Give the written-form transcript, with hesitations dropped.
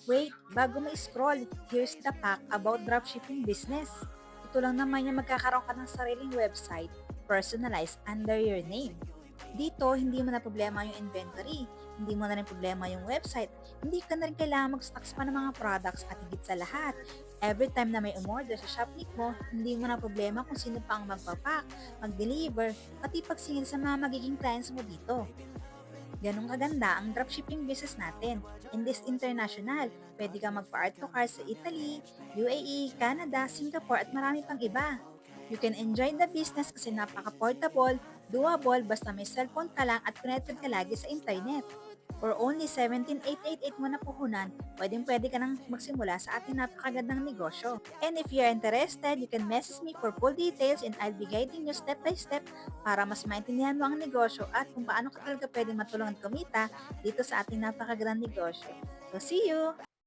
Wait, bago mo scroll, here's the fact about dropshipping business. Ito lang naman yung magkakaroon ka ng sariling website, personalized under your name. Dito, hindi mo na problema yung inventory, hindi mo na rin problema yung website, hindi ka na rin kailangan mag-stocks pa ng mga products at higit sa lahat. Every time na may umorder sa Shopnik mo, hindi mo na problema kung sino pa ang magpapack, mag-deliver, pati pagsingil sa mga magiging clients mo dito. Ganong kaganda ang dropshipping business natin. And this international, pwede kang magpa-art to car sa Italy, UAE, Canada, Singapore at marami pang iba. You can enjoy the business kasi napaka-portable, doable, basta may cellphone ka lang at connected ka lagi sa internet. For only 17,888 mo na puhunan, pwedeng-pwede ka nang magsimula sa ating napakagandang negosyo. And if you're interested, you can message me for full details and I'll be guiding you step by step para mas maintindihan mo ang negosyo at kung paano ka talaga pwedeng matulungan kumita dito sa ating napakagandang negosyo. So see you!